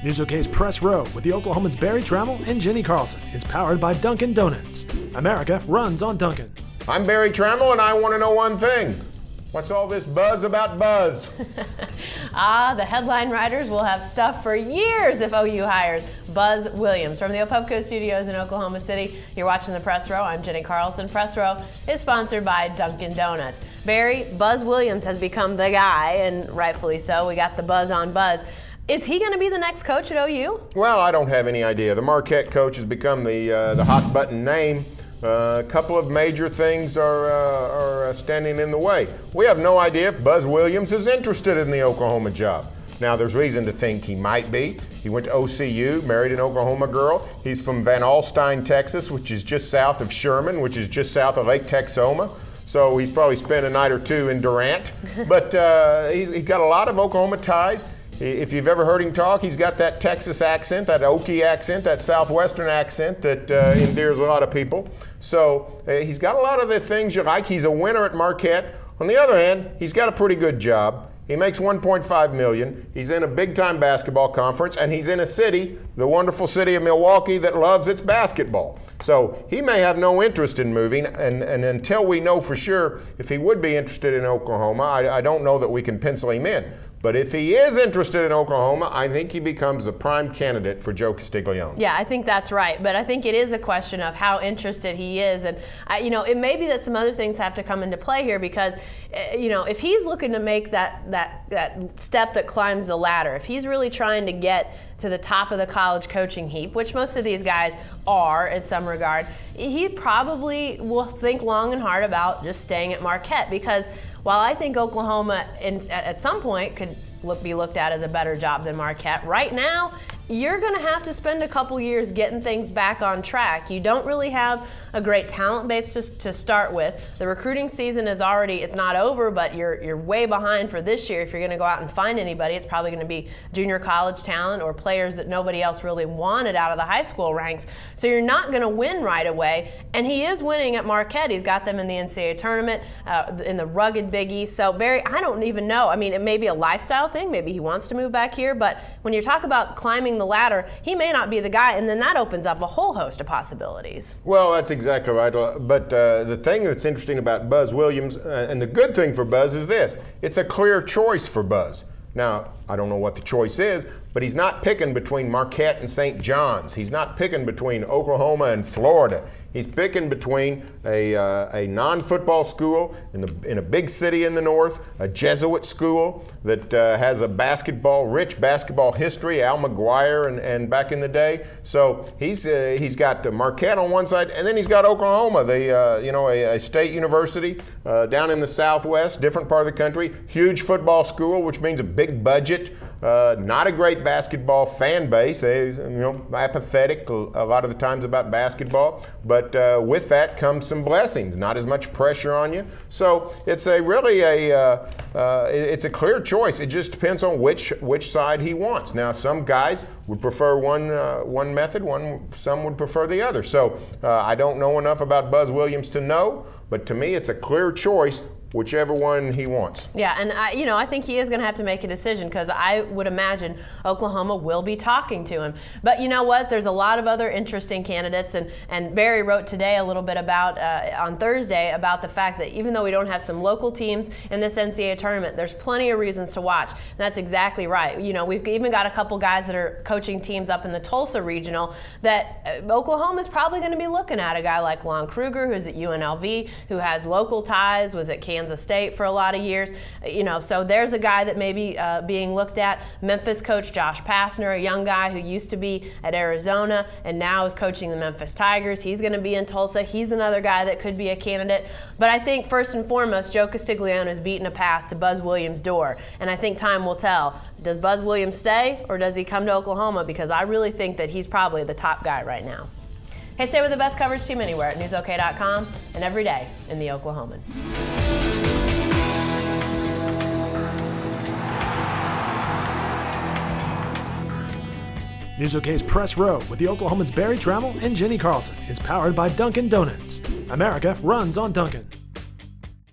News OK's Press Row with the Oklahomans Barry Tramel and Jenni Carlson is powered by Dunkin' Donuts. America runs on Dunkin'. I'm Barry Tramel, and I want to know one thing. What's all this buzz about Buzz? The headline writers will have stuff for years if OU hires Buzz Williams. From the Opubco studios in Oklahoma City, you're watching the Press Row. I'm Jenni Carlson. Press Row is sponsored by Dunkin' Donuts. Barry, Buzz Williams has become the guy, and rightfully so. We got the buzz on Buzz. Is he going to be the next coach at OU? Well, I don't have any idea. The Marquette coach has become the hot button name. A couple of major things are standing in the way. We have no idea if Buzz Williams is interested in the Oklahoma job. Now, there's reason to think he might be. He went to OCU, married an Oklahoma girl. He's from Van Alstyne, Texas, which is just south of Sherman, which is just south of Lake Texoma. So he's probably spent a night or two in Durant. But he's got a lot of Oklahoma ties. If you've ever heard him talk, he's got that Texas accent, that Okie accent, that Southwestern accent that endears a lot of people. So he's got a lot of the things you like. He's a winner at Marquette. On the other hand, he's got a pretty good job. He makes $1.5 million. He's in a big-time basketball conference, and he's in a city, the wonderful city of Milwaukee, that loves its basketball. So he may have no interest in moving, and until we know for sure if he would be interested in Oklahoma, I don't know that we can pencil him in. But if he is interested in Oklahoma, I think he becomes a prime candidate for Joe Castiglione. Yeah, I think that's right. But I think it is a question of how interested he is. And, it may be that some other things have to come into play here because, if he's looking to make that step that climbs the ladder, if he's really trying to get to the top of the college coaching heap, which most of these guys are in some regard, he probably will think long and hard about just staying at Marquette because while I think Oklahoma at some point could be looked at as a better job than Marquette, right now you're going to have to spend a couple years getting things back on track. You don't really have a great talent base to start with. The recruiting season is it's not over, but you're way behind for this year. If you're going to go out and find anybody, it's probably going to be junior college talent or players that nobody else really wanted out of the high school ranks. So you're not going to win right away. And he is winning at Marquette. He's got them in the NCAA tournament, in the rugged Big East. So Barry, I don't even know. I mean, it may be a lifestyle thing. Maybe he wants to move back here. But when you talk about climbing the ladder, he may not be the guy, and then that opens up a whole host of possibilities. Well, that's exactly right. But the thing that's interesting about Buzz Williams, and the good thing for Buzz is this: it's a clear choice for Buzz. Now, I don't know what the choice is, but he's not picking between Marquette and St. John's. He's not picking between Oklahoma and Florida. He's picking between a non-football school in a big city in the north, a Jesuit school that has a rich basketball history, Al McGuire and back in the day. So he's got Marquette on one side, and then he's got Oklahoma, a state university down in the Southwest, different part of the country, huge football school, which means a big budget. Not a great basketball fan base. They, apathetic a lot of the times about basketball. But with that comes some blessings. Not as much pressure on you. So it's it's a clear choice. It just depends on which side he wants. Now, some guys would prefer one method. Some would prefer the other. So I don't know enough about Buzz Williams to know. But to me, it's a clear choice. Whichever one he wants. Yeah, and I think he is going to have to make a decision because I would imagine Oklahoma will be talking to him. But you know what? There's a lot of other interesting candidates, and Barry wrote today a little bit about on Thursday about the fact that even though we don't have some local teams in this NCAA tournament, there's plenty of reasons to watch. And that's exactly right. We've even got a couple guys that are coaching teams up in the Tulsa regional that Oklahoma's probably going to be looking at. A guy like Lon Kruger, who's at UNLV, who has local ties, was at Kansas State for a lot of years. So there's a guy that may be being looked at. Memphis coach Josh Pastner, a young guy who used to be at Arizona and now is coaching the Memphis Tigers. He's going to be in Tulsa. He's another guy that could be a candidate. But I think first and foremost, Joe Castiglione has beaten a path to Buzz Williams' door. And I think time will tell. Does Buzz Williams stay or does he come to Oklahoma? Because I really think that he's probably the top guy right now. Hey, stay with the best coverage team anywhere at newsok.com and every day in the Oklahoman. News OK's Press Row with the Oklahomans Barry Tramel and Jenni Carlson is powered by Dunkin' Donuts. America runs on Dunkin'.